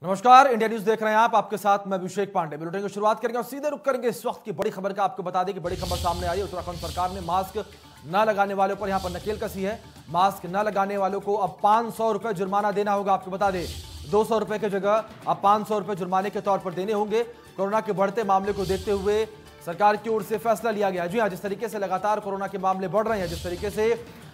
नमस्कार, India news देख रहे हैं आप। आपके साथ मैं अभिषेक पांडे। बुलेटिन की शुरुआत करेंगे और सीधे रुक करेंगे इस वक्त की बड़ी खबर का। आपको बता दें कि बड़ी खबर सामने आई है। उत्तराखंड सरकार ने मास्क न लगाने वालों पर यहां पर नकेल कसी है। मास्क न लगाने वालों को अब 500 रुपए जुर्माना देना होगा। आपको बता दें 200 रुपए की जगह अब 500 रुपए जुर्माने के तौर पर देने होंगे। कोरोना के बढ़ते मामले को देखते हुए सरकार की ओर से फैसला लिया गया। जी हाँ, जिस तरीके से लगातार कोरोना के मामले बढ़ रहे हैं, जिस तरीके से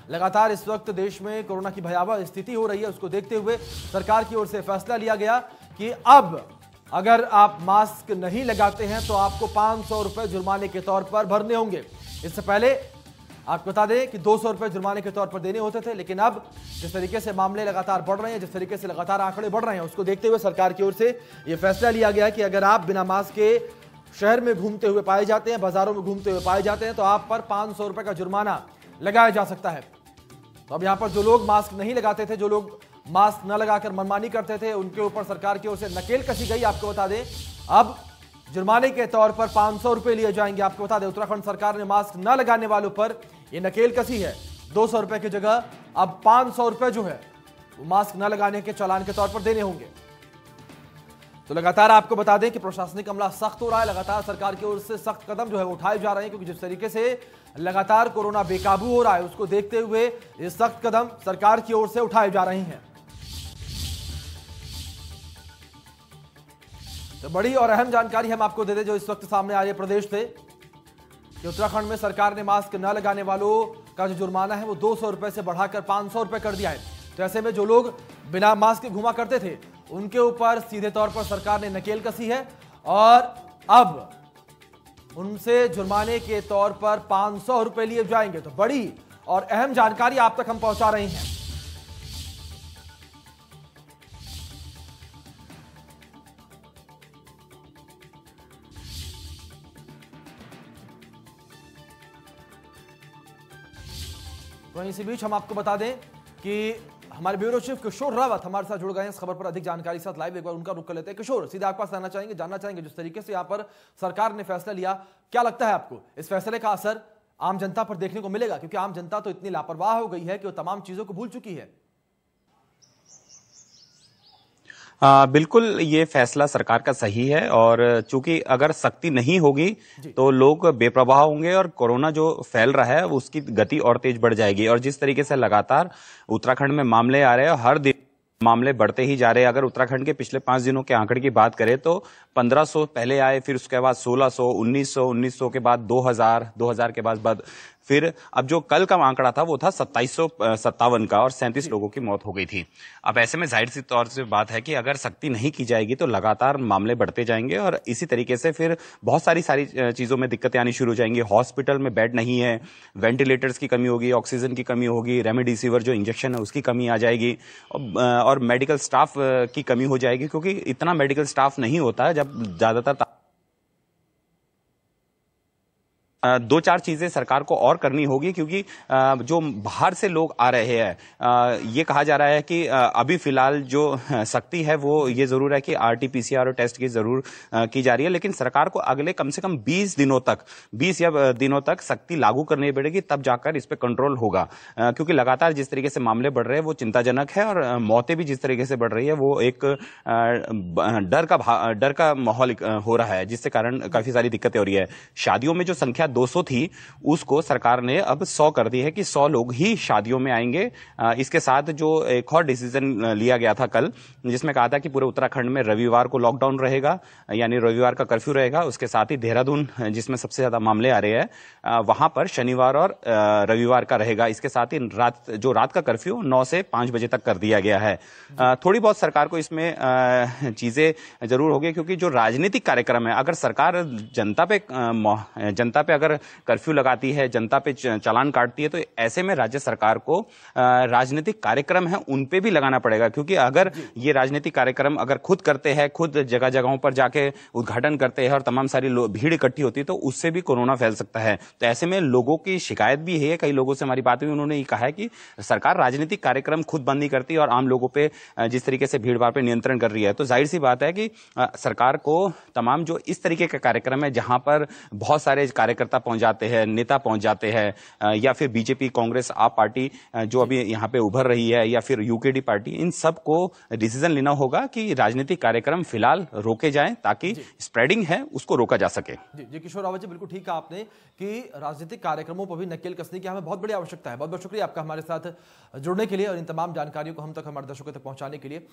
लगातार इस वक्त देश में कोरोना की भयावह स्थिति हो रही है, उसको देखते हुए सरकार की ओर से फैसला लिया गया कि अब अगर आप मास्क नहीं लगाते हैं तो आपको 500 रुपए जुर्माने के तौर पर भरने होंगे। इससे पहले आपको बता दें कि 200 रुपए जुर्माने के तौर पर देने होते थे, लेकिन अब जिस तरीके से मामले लगातार बढ़ रहे हैं, जिस तरीके से लगातार आंकड़े बढ़ रहे हैं, उसको देखते हुए सरकार की ओर से यह फैसला लिया गया कि अगर आप बिना मास्क के शहर में घूमते हुए पाए जाते हैं, बाजारों में घूमते हुए पाए जाते हैं, तो आप पर 500 रुपए का जुर्माना लगाया जा सकता है। तो अब यहां पर जो लोग मास्क नहीं लगाते थे, जो लोग मास्क न लगाकर मनमानी करते थे, उनके ऊपर सरकार की ओर से नकेल कसी गई। आपको बता दें अब जुर्माने के तौर पर 500 रुपए लिए जाएंगे। आपको बता दें उत्तराखंड सरकार ने मास्क न लगाने वालों पर यह नकेल कसी है। 200 रुपए की जगह अब 500 रुपए जो है वो मास्क न लगाने के चालान के तौर पर देने होंगे। तो लगातार आपको बता दें कि प्रशासनिक अमला सख्त हो रहा है। लगातार सरकार की ओर से सख्त कदम जो है वो उठाए जा रहे हैं, क्योंकि जिस तरीके से लगातार कोरोना बेकाबू हो रहा है, उसको देखते हुए ये सख्त कदम सरकार की ओर से उठाए जा रहे हैं। तो बड़ी और अहम जानकारी हम आपको दे दें जो इस वक्त सामने आ रही है प्रदेश से, कि उत्तराखंड में सरकार ने मास्क न लगाने वालों का जो जुर्माना है वो 200 रुपए से बढ़ाकर 500 रुपए कर दिया है। तो ऐसे में जो लोग बिना मास्क के घुमा करते थे, उनके ऊपर सीधे तौर पर सरकार ने नकेल कसी है और अब उनसे जुर्माने के तौर पर 500 रुपए लिए जाएंगे। तो बड़ी और अहम जानकारी आप तक हम पहुंचा रहे हैं। वहीं इसी बीच हम आपको बता दें कि हमारे ब्यूरो चीफ किशोर रावत हमारे साथ जुड़ गए हैं इस खबर पर अधिक जानकारी साथ लाइव। एक बार उनका रुख कर लेते हैं। किशोर, सीधे आपके पास जानना चाहेंगे जिस तरीके से यहां पर सरकार ने फैसला लिया, क्या लगता है आपको इस फैसले का असर आम जनता पर देखने को मिलेगा? क्योंकि आम जनता तो इतनी लापरवाह हो गई है कि वो तमाम चीजों को भूल चुकी है। बिल्कुल ये फैसला सरकार का सही है और चूंकि अगर सख्ती नहीं होगी तो लोग बेप्रवाह होंगे और कोरोना जो फैल रहा है उसकी गति और तेज बढ़ जाएगी। और जिस तरीके से लगातार उत्तराखंड में मामले आ रहे हैं, हर दिन मामले बढ़ते ही जा रहे हैं। अगर उत्तराखंड के पिछले 5 दिनों के आंकड़े की बात करें तो 1500 पहले आए, फिर उसके बाद 1600, 1900 के बाद 2000 के बाद फिर अब जो कल का आंकड़ा था वो था 2757 का और 37 लोगों की मौत हो गई थी। अब ऐसे में जाहिर सी तौर से बात है कि अगर सख्ती नहीं की जाएगी तो लगातार मामले बढ़ते जाएंगे और इसी तरीके से फिर बहुत सारी चीजों में दिक्कतें आनी शुरू हो जाएंगी। हॉस्पिटल में बेड नहीं है, वेंटिलेटर्स की कमी होगी, ऑक्सीजन की कमी होगी, रेमडेसिविर जो इंजेक्शन है उसकी कमी आ जाएगी और मेडिकल स्टाफ की कमी हो जाएगी, क्योंकि इतना मेडिकल स्टाफ नहीं होता है। जब ज्यादातर 2-4 चीजें सरकार को और करनी होगी, क्योंकि जो बाहर से लोग आ रहे हैं, ये कहा जा रहा है कि अभी फिलहाल जो सख्ती है वो ये जरूर है कि आरटी-पीसीआर टेस्ट की जरूर की जा रही है, लेकिन सरकार को अगले कम से कम 20 दिनों तक सख्ती लागू करनी पड़ेगी, तब जाकर इस पे कंट्रोल होगा। क्योंकि लगातार जिस तरीके से मामले बढ़ रहे हैं वो चिंताजनक है और मौतें भी जिस तरीके से बढ़ रही है वो एक डर का माहौल हो रहा है, जिससे कारण काफी सारी दिक्कतें हो रही है। शादियों में जो संख्या 200 थी उसको सरकार ने अब 100 कर दी है कि 100 लोग ही शादियों में आएंगे। इसके साथ जो एक और डिसीजन लिया गया था कल, जिसमें कहा था कि पूरे उत्तराखंड में रविवार को लॉकडाउन रहेगा, यानी रविवार का कर्फ्यू रहेगा। उसके साथ ही देहरादून जिसमें सबसे ज्यादा मामले आ रहे हैं वहां पर शनिवार और रविवार का रहेगा। इसके साथ ही रात का कर्फ्यू 9 से 5 बजे तक कर दिया गया है। थोड़ी बहुत सरकार को इसमें चीजें जरूर होगी, क्योंकि जो राजनीतिक कार्यक्रम है, अगर सरकार जनता पे अगर कर्फ्यू लगाती है, जनता पे चालान काटती है, तो ऐसे में राज्य सरकार को राजनीतिक कार्यक्रम है उन पे भी लगाना पड़ेगा। क्योंकि अगर ये राजनीतिक कार्यक्रम अगर खुद करते हैं, खुद जगह जगहों पर जाके उद्घाटन करते हैं और तमाम सारी भीड़ इकट्ठी होती है, तो उससे भी कोरोना फैल सकता है। तो ऐसे में लोगों की शिकायत भी है, कई लोगों से हमारी बात हुई, उन्होंने ये कहा है कि सरकार राजनीतिक कार्यक्रम खुद बंद नहीं करती और आम लोगों पे जिस तरीके से भीड़ भाड़ पे नियंत्रण कर रही है। तो जाहिर सी बात है कि सरकार को तमाम जो इस तरीके के कार्यक्रम है जहां पर बहुत सारे कार्यकर्ता कार्यकर्ता पहुंच जाते हैं, नेता पहुंच जाते हैं, या फिर बीजेपी, कांग्रेस, आप पार्टी जो अभी यहाँ पे उभर रही है, या फिर यूकेडी पार्टी, इन सब को डिसीजन लेना होगा कि राजनीतिक कार्यक्रम फिलहाल रोके जाएं ताकि स्प्रेडिंग है उसको रोका जा सके। जी किशोर रावत जी, बिल्कुल ठीक कहा आपने कि राजनीतिक कार्यक्रमों पर भी नकेल कसने की हमें बहुत बड़ी आवश्यकता है। बहुत बहुत शुक्रिया आपका हमारे साथ जुड़ने के लिए और इन तमाम जानकारियों को हम तक, हमारे दर्शकों तक पहुंचाने के लिए।